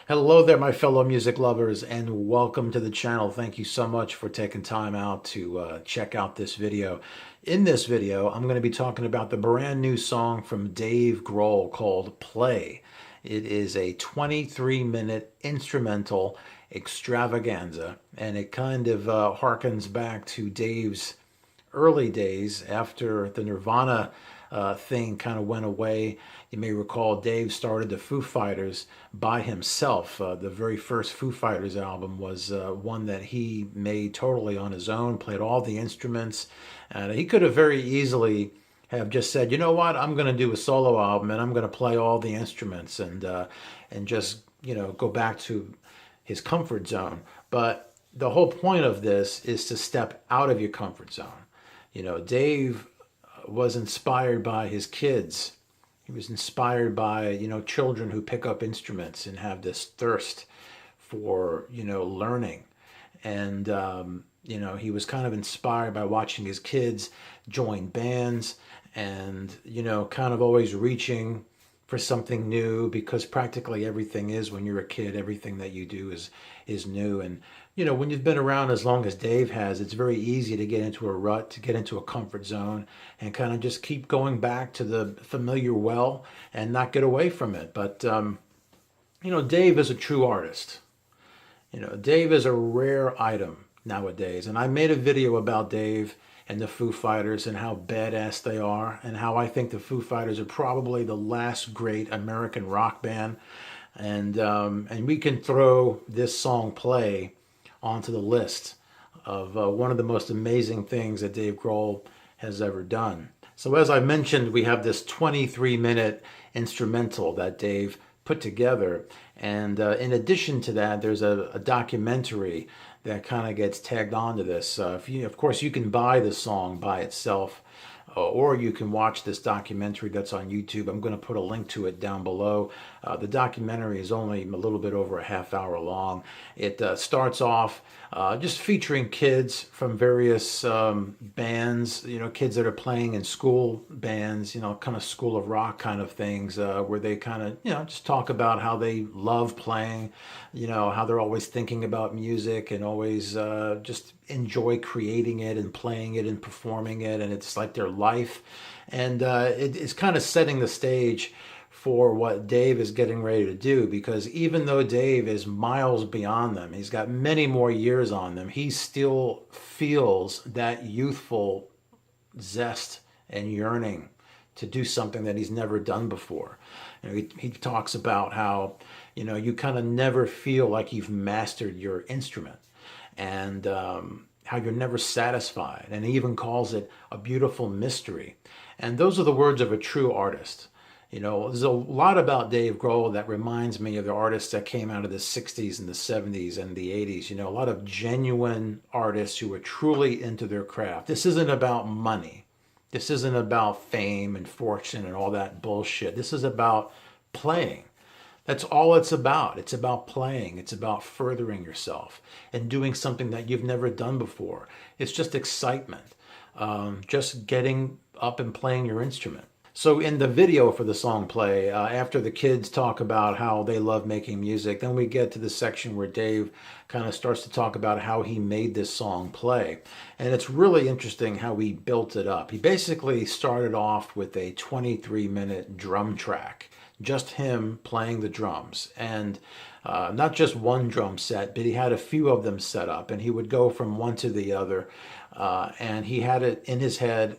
Hello there, my fellow music lovers, and welcome to the channel. Thank you so much for taking time out to check out this video. In this video, I'm going to be talking about the brand new song from Dave Grohl called Play. It is a 23-minute instrumental extravaganza, and it kind of harkens back to Dave's early days after the Nirvana thing kind of went away. You may recall Dave started the Foo Fighters by himself. The very first Foo Fighters album was one that he made totally on his own, played all the instruments, and he could have very easily have just said, you know what, I'm going to do a solo album and I'm going to play all the instruments and just go back to his comfort zone. But the whole point of this is to step out of your comfort zone. Dave was inspired by his kids. He was inspired by, children who pick up instruments and have this thirst for, learning. And, he was kind of inspired by watching his kids join bands and, kind of always reaching for something new, because practically everything is, when you're a kid, everything that you do is new. And when you've been around as long as Dave has, it's very easy to get into a rut, to get into a comfort zone and kind of just keep going back to the familiar well and not get away from it. But Dave is a true artist. Dave is a rare item nowadays, and I made a video about Dave and the Foo Fighters and how badass they are, and how I think the Foo Fighters are probably the last great American rock band. And we can throw this song Play onto the list of one of the most amazing things that Dave Grohl has ever done. So as I mentioned, we have this 23-minute instrumental that Dave put together. And in addition to that, there's a documentary that kind of gets tagged onto this. Of course, you can buy the song by itself, or you can watch this documentary that's on YouTube. I'm going to put a link to it down below. The documentary is only a little bit over a half hour long. It starts off just featuring kids from various bands, kids that are playing in school bands, kind of school of rock kind of things, where they kind of, just talk about how they love playing, how they're always thinking about music and always just enjoy creating it and playing it and performing it, and it's like their life. And it's kind of setting the stage for what Dave is getting ready to do, because even though Dave is miles beyond them, he's got many more years on them, he still feels that youthful zest and yearning to do something that he's never done before. He talks about how, you kind of never feel like you've mastered your instrument, and how you're never satisfied. And he even calls it a beautiful mystery. And those are the words of a true artist. There's a lot about Dave Grohl that reminds me of the artists that came out of the 60s and the 70s and the 80s. A lot of genuine artists who are truly into their craft. This isn't about money. This isn't about fame and fortune and all that bullshit. This is about playing. That's all it's about. It's about playing. It's about furthering yourself and doing something that you've never done before. It's just excitement, just getting up and playing your instrument. So in the video for the song Play, after the kids talk about how they love making music, then we get to the section where Dave kind of starts to talk about how he made this song Play. And it's really interesting how he built it up. He basically started off with a 23-minute drum track, just him playing the drums, and not just one drum set, but he had a few of them set up, and he would go from one to the other, and he had it in his head,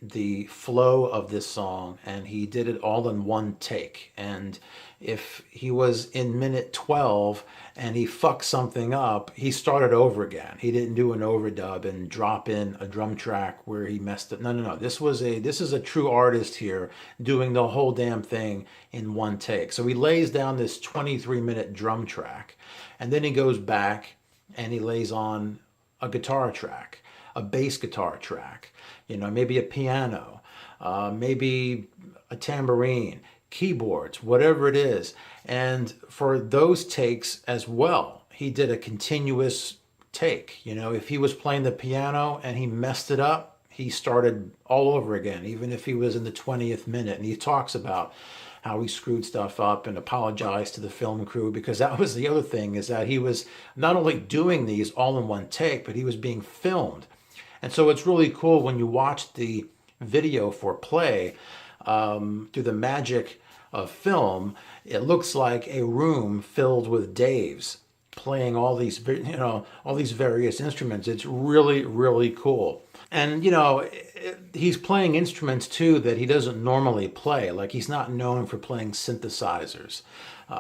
the flow of this song, and he did it all in one take. And if he was in minute 12 and he fucked something up, he started over again. He didn't do an overdub and drop in a drum track where he messed up. No. This is a true artist here doing the whole damn thing in one take. So he lays down this 23-minute drum track, and then he goes back and he lays on a guitar track, a bass guitar track, maybe a piano, maybe a tambourine, keyboards, whatever it is. And for those takes as well, he did a continuous take. If he was playing the piano and he messed it up, he started all over again, even if he was in the 20th minute. And he talks about how he screwed stuff up and apologized to the film crew, because that was the other thing, is that he was not only doing these all in one take, but he was being filmed. And so it's really cool when you watch the video for Play, through the magic of film, it looks like a room filled with Daves playing all these, all these various instruments. It's really, really cool. And, he's playing instruments too that he doesn't normally play. Like, he's not known for playing synthesizers.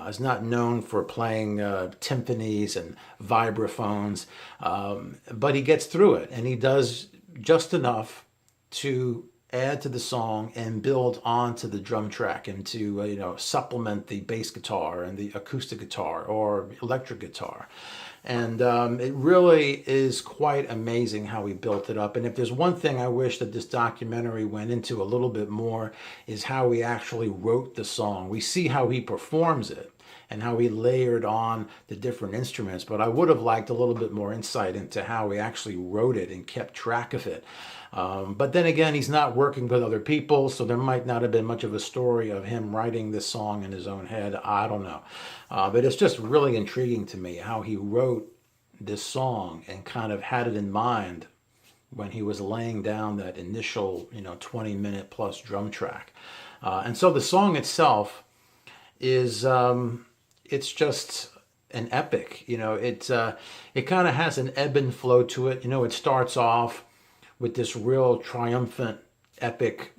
He's not known for playing tympanis and vibraphones. But he gets through it, and he does just enough to add to the song and build onto the drum track, and to supplement the bass guitar and the acoustic guitar or electric guitar. And it really is quite amazing how he built it up. And if there's one thing I wish that this documentary went into a little bit more, is how he actually wrote the song. We see how he performs it and how he layered on the different instruments, but I would have liked a little bit more insight into how he actually wrote it and kept track of it. But then again, he's not working with other people, so there might not have been much of a story of him writing this song in his own head. I don't know. But it's just really intriguing to me how he wrote this song and kind of had it in mind when he was laying down that initial, 20-minute plus drum track. And so the song itself is, it's just an epic. It kind of has an ebb and flow to it. It starts off with this real triumphant, epic,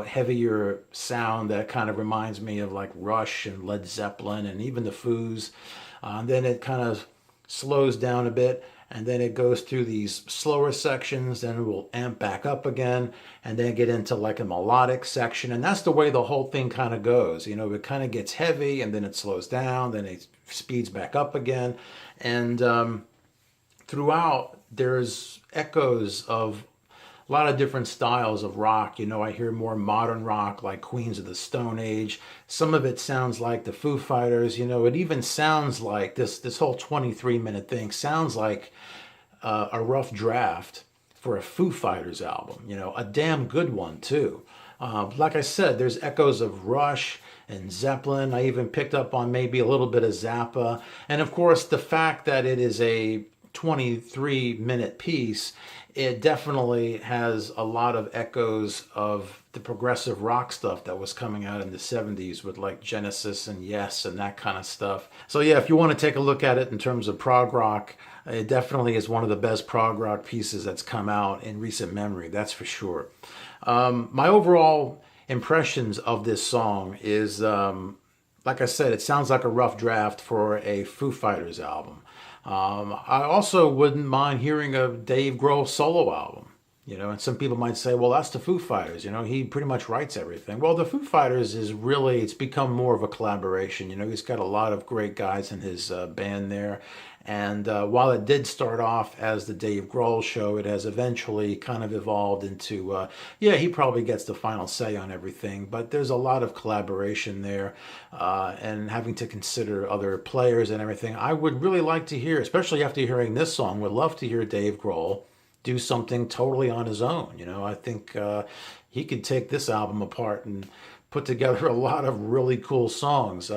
heavier sound that kind of reminds me of like Rush and Led Zeppelin and even the Foos. Then it kind of slows down a bit, and then it goes through these slower sections, then it will amp back up again, and then get into like a melodic section. And that's the way the whole thing kind of goes. It kind of gets heavy, and then it slows down, then it speeds back up again. And throughout, there's echoes of a lot of different styles of rock. I hear more modern rock like Queens of the Stone Age. Some of it sounds like the Foo Fighters. It even sounds like this whole 23-minute thing sounds like a rough draft for a Foo Fighters album. A damn good one too. Like I said, there's echoes of Rush and Zeppelin. I even picked up on maybe a little bit of Zappa. And of course, the fact that it is a 23-minute piece, it definitely has a lot of echoes of the progressive rock stuff that was coming out in the 70s with like Genesis and Yes and that kind of stuff. So yeah, if you want to take a look at it in terms of prog rock, it definitely is one of the best prog rock pieces that's come out in recent memory, that's for sure. My overall impressions of this song is, like I said, it sounds like a rough draft for a Foo Fighters album. I also wouldn't mind hearing a Dave Grohl solo album, and some people might say, well, that's the Foo Fighters, he pretty much writes everything. Well, the Foo Fighters is really, it's become more of a collaboration. He's got a lot of great guys in his band there. And while it did start off as the Dave Grohl show, it has eventually kind of evolved into, he probably gets the final say on everything, but there's a lot of collaboration there, and having to consider other players and everything. I would really like to hear, especially after hearing this song, would love to hear Dave Grohl do something totally on his own. I think he could take this album apart and put together a lot of really cool songs.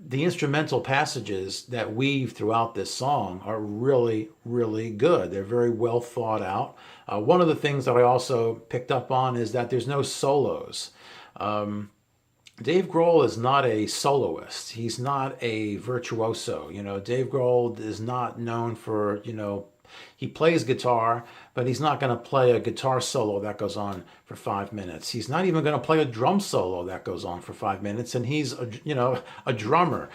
The instrumental passages that weave throughout this song are really, really good. They're very well thought out. One of the things that I also picked up on is that there's no solos. Dave Grohl is not a soloist. He's not a virtuoso. Dave Grohl is not known for, he plays guitar, but he's not going to play a guitar solo that goes on for 5 minutes. He's not even going to play a drum solo that goes on for 5 minutes, and he's a drummer.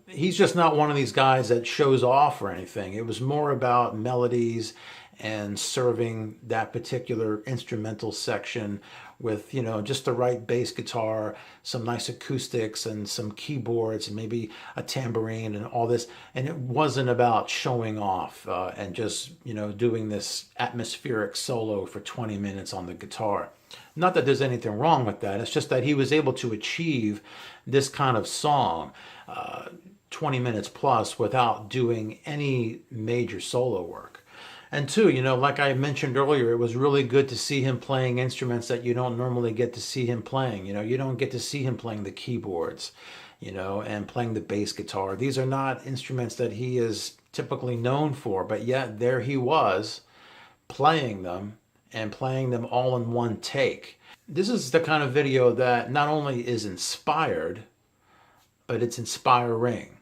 He's just not one of these guys that shows off or anything. It was more about melodies and serving that particular instrumental section with, just the right bass guitar, some nice acoustics and some keyboards and maybe a tambourine and all this. And it wasn't about showing off and just, doing this atmospheric solo for 20 minutes on the guitar. Not that there's anything wrong with that. It's just that he was able to achieve this kind of song, 20 minutes plus, without doing any major solo work. And two, like I mentioned earlier, it was really good to see him playing instruments that you don't normally get to see him playing. You don't get to see him playing the keyboards, and playing the bass guitar. These are not instruments that he is typically known for, but yet there he was playing them and playing them all in one take. This is the kind of video that not only is inspired, but it's inspiring.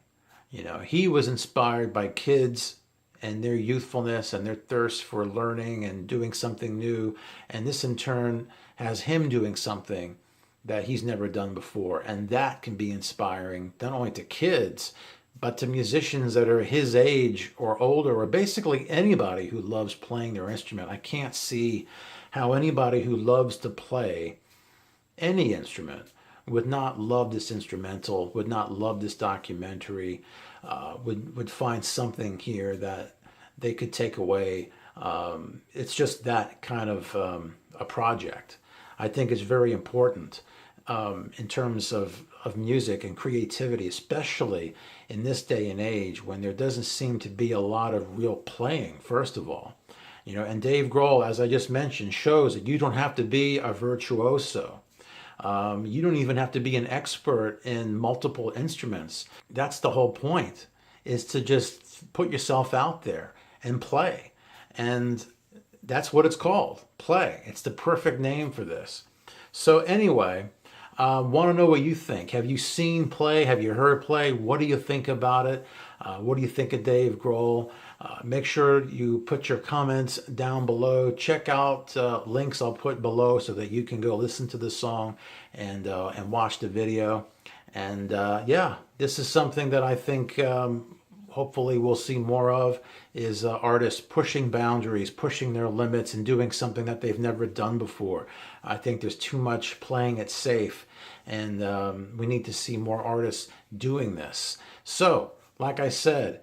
He was inspired by kids and their youthfulness and their thirst for learning and doing something new. And this in turn has him doing something that he's never done before. And that can be inspiring, not only to kids, but to musicians that are his age or older, or basically anybody who loves playing their instrument. I can't see how anybody who loves to play any instrument would not love this instrumental, would not love this documentary, would find something here that they could take away. It's just that kind of a project. I think it's very important in terms of music and creativity, especially in this day and age when there doesn't seem to be a lot of real playing, first of all. And Dave Grohl, as I just mentioned, shows that you don't have to be a virtuoso. You don't even have to be an expert in multiple instruments. That's the whole point, is to just put yourself out there and play. And that's what it's called, play. It's the perfect name for this. So anyway, want to know what you think. Have you seen play? Have you heard play? What do you think about it? What do you think of Dave Grohl? Make sure you put your comments down below. Check out links I'll put below so that you can go listen to the song and watch the video. And yeah, this is something that I think hopefully we'll see more of, is artists pushing boundaries, pushing their limits, and doing something that they've never done before. I think there's too much playing it safe, and we need to see more artists doing this. So, like I said,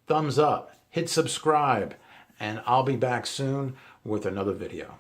thumbs up, hit subscribe, and I'll be back soon with another video.